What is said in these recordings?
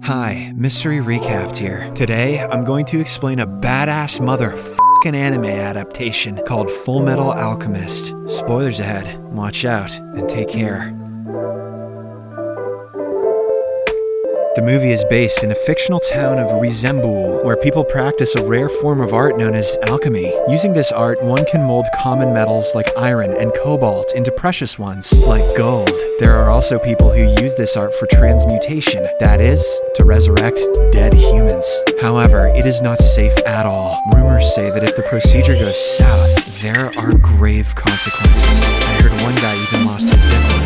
Hi, Mystery Recapped here. Today, I'm going to explain a badass motherfucking anime adaptation called Full Metal Alchemist. Spoilers ahead. Watch out and take care. The movie is based in a fictional town of Rizembul, where people practice a rare form of art known as alchemy. Using this art, one can mold common metals like iron and cobalt into precious ones like gold. There are also people who use this art for transmutation, that is, to resurrect dead humans. However, it is not safe at all. Rumors say that if the procedure goes south, there are grave consequences. I heard one guy even lost his dental.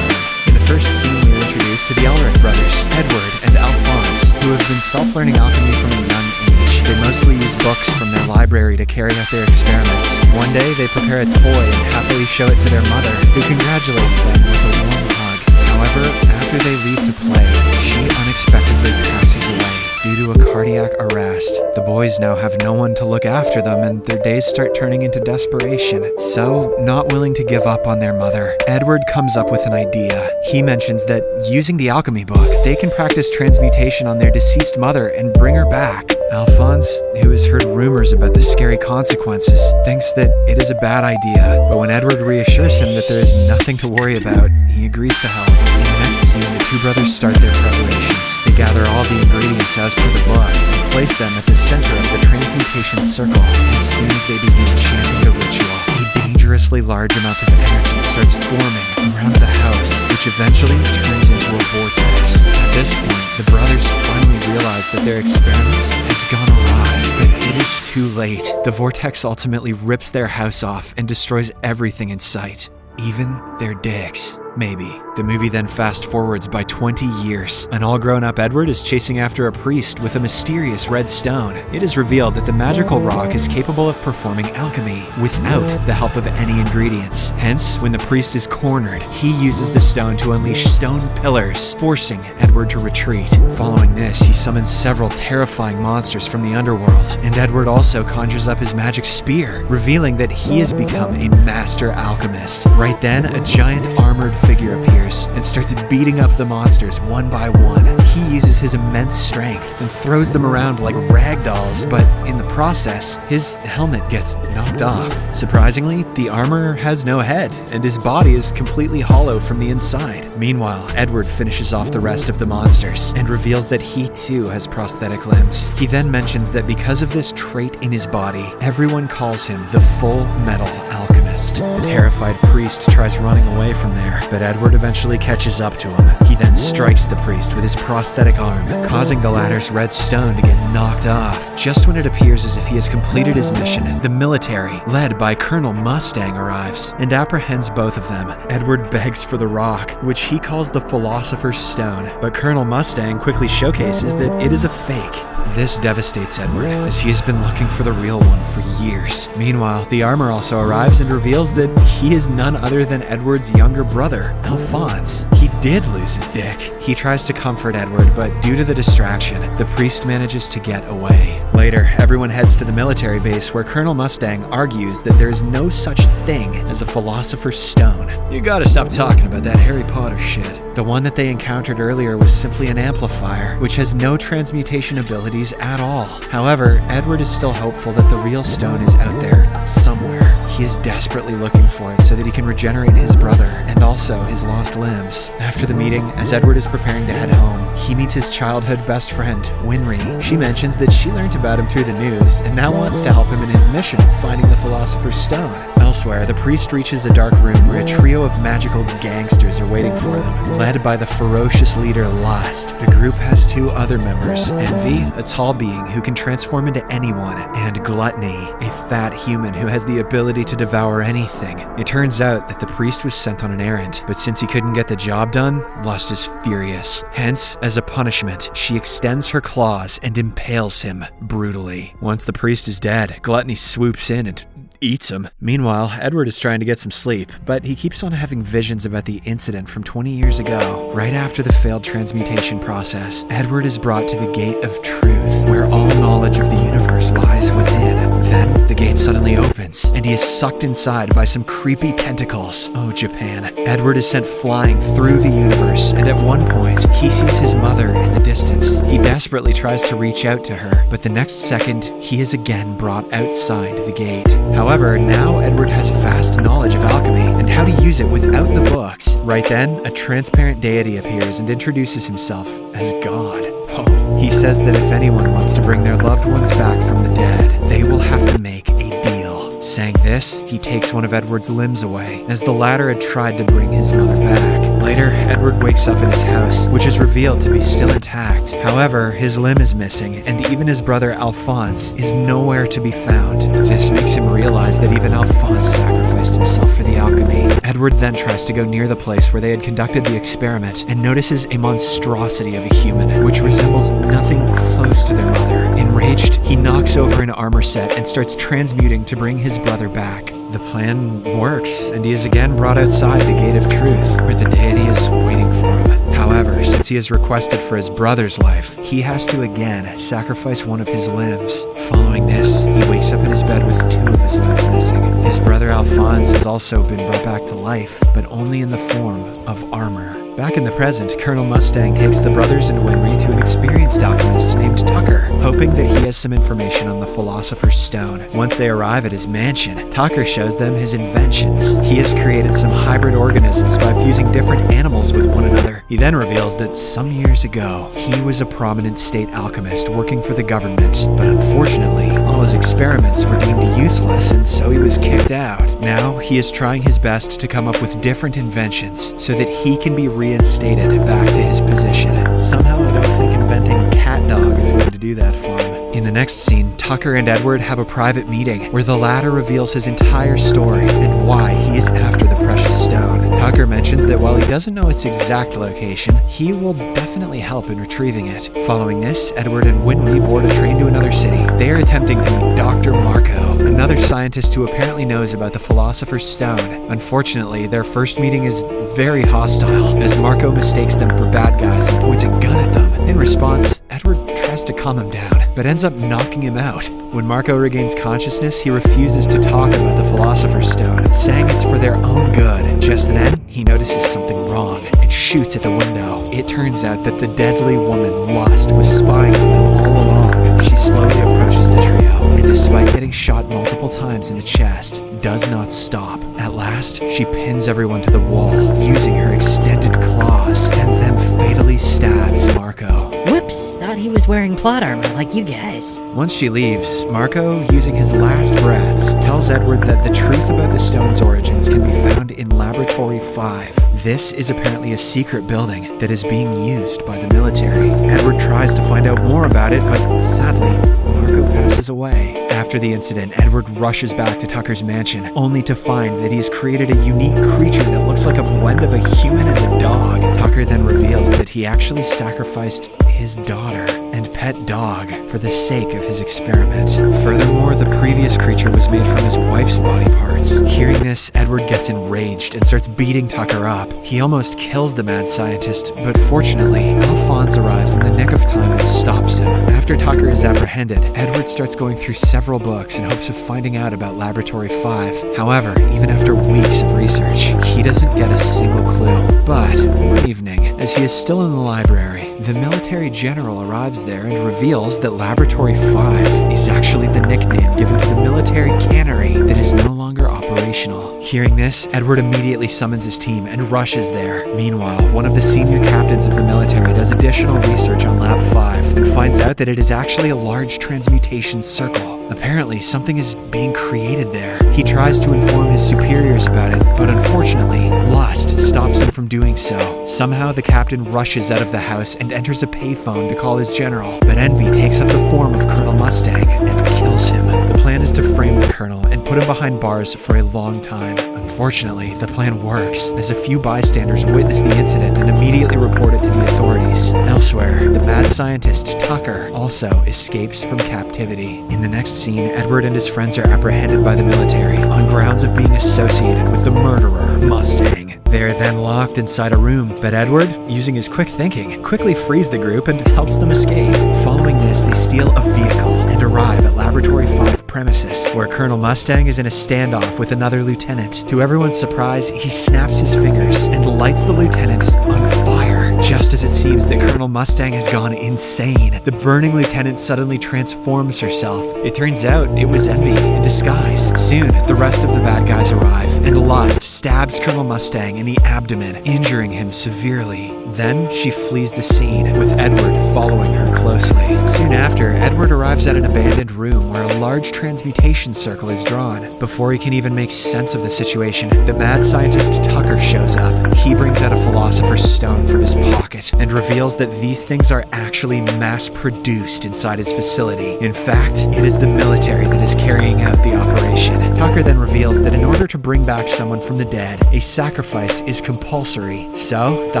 In the first scene, we are introduced to the Elric brothers, Edward and Alphonse, who have been self-learning alchemy from a young age. They mostly use books from their library to carry out their experiments. One day, they prepare a toy and happily show it to their mother, who congratulates them with a warm hug. However, after they leave to play, she unexpectedly passes away due to a cardiac arrest. The boys now have no one to look after them, and their days start turning into desperation. So, not willing to give up on their mother, Edward comes up with an idea. He mentions that using the alchemy book, they can practice transmutation on their deceased mother and bring her back. Alphonse, who has heard rumors about the scary consequences, thinks that it is a bad idea, but when Edward reassures him that there is nothing to worry about, he agrees to help. In the next scene, the two brothers start their preparations. They gather all the ingredients as per the book and place them at the center of the transmutation circle. As soon as they begin chanting the ritual, a dangerously large amount of energy starts forming around the house, which eventually turns into a vortex. At this point, the brothers finally realize that their experiment has gone awry, but it is too late. The vortex ultimately rips their house off and destroys everything in sight, even their dicks. Maybe. The movie then fast forwards by 20 years. An all-grown-up Edward is chasing after a priest with a mysterious red stone. It is revealed that the magical rock is capable of performing alchemy without the help of any ingredients. Hence, when the priest is cornered, he uses the stone to unleash stone pillars, forcing Edward to retreat. Following this, he summons several terrifying monsters from the underworld, and Edward also conjures up his magic spear, revealing that he has become a master alchemist. Right then, a giant armored figure appears and starts beating up the monsters one by one. He uses his immense strength and throws them around like rag dolls, but in the process, his helmet gets knocked off. Surprisingly, the armor has no head, and his body is completely hollow from the inside. Meanwhile, Edward finishes off the rest of the monsters and reveals that he too has prosthetic limbs. He then mentions that because of this trait in his body, everyone calls him the Full Metal Alchemist. The terrified priest tries running away from there, but Edward eventually catches up to him. He then strikes the priest with his prosthetic arm, causing the latter's red stone to get knocked off. Just when it appears as if he has completed his mission, the military, led by Colonel Mustang, arrives and apprehends both of them. Edward begs for the rock, which he calls the Philosopher's Stone, but Colonel Mustang quickly showcases that it is a fake. This devastates Edward, as he has been looking for the real one for years. Meanwhile, the armor also arrives and reveals that he is none other than Edward's younger brother, Alphonse. He did lose his dick. He tries to comfort Edward, but due to the distraction, the priest manages to get away. Later, everyone heads to the military base where Colonel Mustang argues that there is no such thing as a Philosopher's Stone. You gotta stop talking about that Harry Potter shit. The one that they encountered earlier was simply an amplifier, which has no transmutation abilities at all. However, Edward is still hopeful that the real stone is out there somewhere. He is desperately looking for it so that he can regenerate his brother and also his lost limbs. After the meeting, as Edward is preparing to head home, he meets his childhood best friend, Winry. She mentions that she learned about him through the news and now wants to help him in his mission of finding the Philosopher's Stone. Elsewhere, the priest reaches a dark room where a trio of magical gangsters are waiting for them, led by the ferocious leader Lust. The group has two other members, Envy, a tall being who can transform into anyone, and Gluttony, a fat human who has the ability to devour anything. It turns out that the priest was sent on an errand, but since he couldn't get the job done, Lust is furious. Hence, as a punishment, she extends her claws and impales him brutally. Once the priest is dead, Gluttony swoops in and eats him. Meanwhile, Edward is trying to get some sleep, but he keeps on having visions about the incident from 20 years ago. Right after the failed transmutation process, Edward is brought to the Gate of Truth, where all knowledge of the universe lies within. Then, the gate suddenly opens, and he is sucked inside by some creepy tentacles. Oh, Japan. Edward is sent flying through the universe, and at one point, he sees his mother in the distance. He desperately tries to reach out to her, but the next second, he is again brought outside the gate. However, now Edward has vast knowledge of alchemy and how to use it without the books. Right then, a transparent deity appears and introduces himself as God. Oh. He says that if anyone wants to bring their loved ones back from the dead, they will have to make a deal. Saying this, he takes one of Edward's limbs away, as the latter had tried to bring his mother back. Later, Edward wakes up in his house, which is revealed to be still intact. However, his limb is missing, and even his brother Alphonse is nowhere to be found. This makes him realize that even Alphonse sacrificed himself for the alchemy. Edward then tries to go near the place where they had conducted the experiment, and notices a monstrosity of a human, which resembles nothing close to their mother. Enraged, he knocks over an armor set and starts transmuting to bring his brother back. The plan works, and he is again brought outside the Gate of Truth, where the deity is waiting for him. However, since he has requested for his brother's life, he has to again sacrifice one of his limbs. Following this, he wakes up in his bed with two of his limbs missing. His brother Alphonse has also been brought back to life, but only in the form of armor. Back in the present, Colonel Mustang takes the brothers and Winry to an experienced alchemist named Tucker, hoping that he has some information on the Philosopher's Stone. Once they arrive at his mansion, Tucker shows them his inventions. He has created some hybrid organisms by fusing different animals with one another. He then reveals that some years ago, he was a prominent state alchemist working for the government, but unfortunately, all his experiments were deemed useless, and so he was kicked out. Now, he is trying his best to come up with different inventions so that he can be reinstated back to his position. Somehow I don't think inventing cat dog is going to do that for him. In the next scene, Tucker and Edward have a private meeting where the latter reveals his entire story and why he is after the precious stone. Tucker mentions that while he doesn't know its exact location, he will definitely help in retrieving it. Following this, Edward and Winry board a train to another city. They are attempting to meet Dr. Marco, another scientist who apparently knows about the Philosopher's Stone. Unfortunately, their first meeting is very hostile, as Marco mistakes them for bad guys and points a gun at them. In response, Edward tries to calm him down, but ends up knocking him out. When Marco regains consciousness, he refuses to talk about the Philosopher's Stone, saying it's for their own good. Just then, he notices something wrong and shoots at the window. It turns out that the deadly woman, Lust, was spying on them all along. She slowly approaches the trio, and despite getting shot multiple times in the chest, does not stop. At last, she pins everyone to the wall, using her extended claws, and then fatally stabs Marco. Whoops, thought he was wearing plot armor like you guys. Once she leaves, Marco, using his last breaths, tells Edward that the truth about the stone's origins can be found in Laboratory 5. This is apparently a secret building that is being used by the military. Edward tries to find out more about it, but sadly, Marco passes away. After the incident, Edward rushes back to Tucker's mansion, only to find that he has created a unique creature that looks like a blend of a human and a dog. Tucker then reveals that he actually sacrificed his daughter and pet dog for the sake of his experiment. Furthermore, the previous creature was made from his wife's body parts. Hearing this, Edward gets enraged and starts beating Tucker up. He almost kills the mad scientist, but fortunately, Alphonse arrives in the nick of time and stops him. After Tucker is apprehended, Edward starts going through several books in hopes of finding out about Laboratory 5. However, even after weeks of research, he doesn't get a single clue. But one evening, as he is still in the library, the military general arrives there and reveals that Laboratory 5 is actually the nickname given to the military cannery that is no longer operational. Hearing this, Edward immediately summons his team and rushes there. Meanwhile, one of the senior captains of the military does additional research on Lab 5 and finds out that it is actually a large transmutation circle. Apparently, something is being created there. He tries to inform his superiors about it, but unfortunately, Lust stops him from doing so. Somehow, the captain rushes out of the house and enters a payphone to call his general, but Envy takes up the form of Colonel Mustang and kills him. The plan is to frame the colonel and put him behind bars for a long time. Unfortunately, the plan works, as a few bystanders witness the incident and immediately report it to the authorities. Elsewhere, the mad scientist Tucker also escapes from captivity. In the next scene, Edward and his friends are apprehended by the military on grounds of being associated with the murderer Mustang. king. They're then locked inside a room, but Edward, using his quick thinking, quickly frees the group and helps them escape. Following this, they steal a vehicle and arrive at Laboratory 5 premises, where Colonel Mustang is in a standoff with another lieutenant. To everyone's surprise, he snaps his fingers and lights the lieutenant on fire. Just as it seems that Colonel Mustang has gone insane, the burning lieutenant suddenly transforms herself. It turns out it was Envy in disguise. Soon, the rest of the bad guys arrive, and Lust stabs Colonel Mustang in the abdomen, injuring him severely. Then she flees the scene, with Edward following her closely. Soon after, Edward arrives at an abandoned room where a large transmutation circle is drawn. Before he can even make sense of the situation, the mad scientist Tucker shows up. He brings out a Philosopher's Stone from his pocket and reveals that these things are actually mass-produced inside his facility. In fact, it is the military that is carrying out the operation. Tucker then reveals that in order to bring back someone from the dead, a sacrifice is compulsory. So, the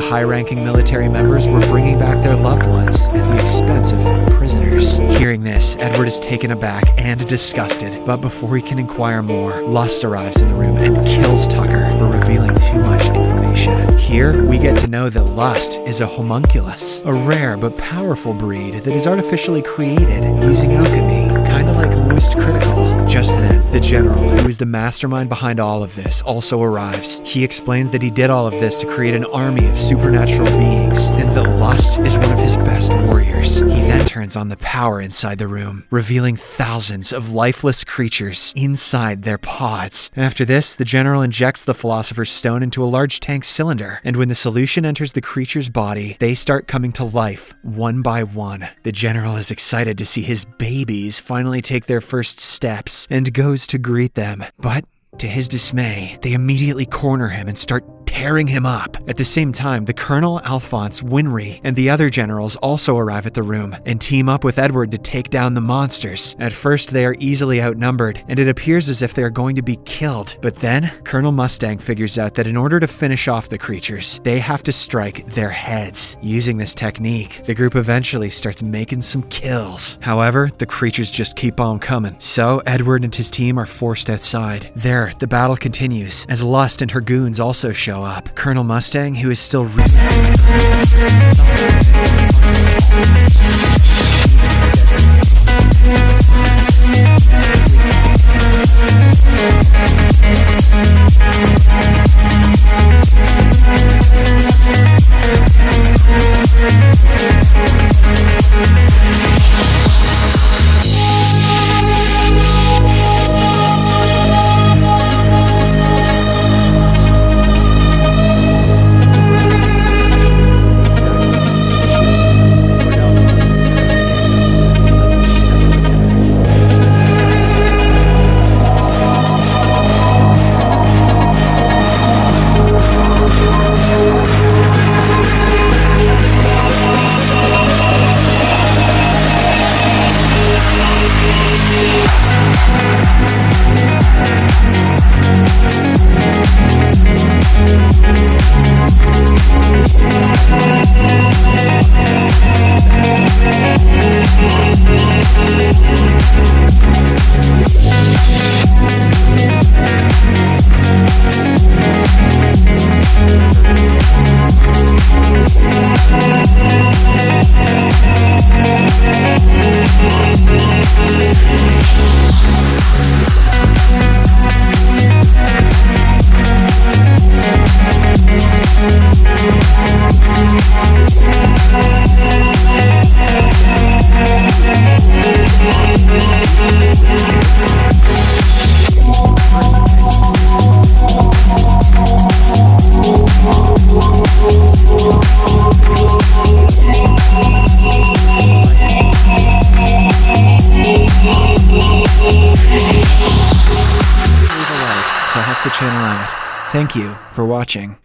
high-ranking military members were bringing back their loved ones at the expense of prisoners. Hearing this, Edward is taken aback and disgusted, but before he can inquire more, Lust arrives in the room and kills Tucker for revealing too much information. Here, we get to know that Lust is a homunculus, a rare but powerful breed that is artificially created using alchemy, kinda like Moist Critical. Just then, the general, who is the mastermind behind all of this, also arrives. He explains that he did all of this to create an army of supernatural beings, and that Lust is one of his best warriors. He then turns on the power inside the room, revealing thousands of lifeless creatures inside their pods. After this, the general injects the Philosopher's Stone into a large tank cylinder, and when the solution enters the creature's body, they start coming to life, one by one. The general is excited to see his babies finally take their first steps, and goes to greet them. But to his dismay, they immediately corner him and start tearing him up. At the same time, the Colonel, Alphonse, Winry, and the other generals also arrive at the room and team up with Edward to take down the monsters. At first, they are easily outnumbered, and it appears as if they are going to be killed. But then, Colonel Mustang figures out that in order to finish off the creatures, they have to strike their heads. Using this technique, the group eventually starts making some kills. However, the creatures just keep on coming. So, Edward and his team are forced outside. There, the battle continues, as Lust and her goons also show up. Colonel Mustang, who is still to help the channel out. Thank you for watching.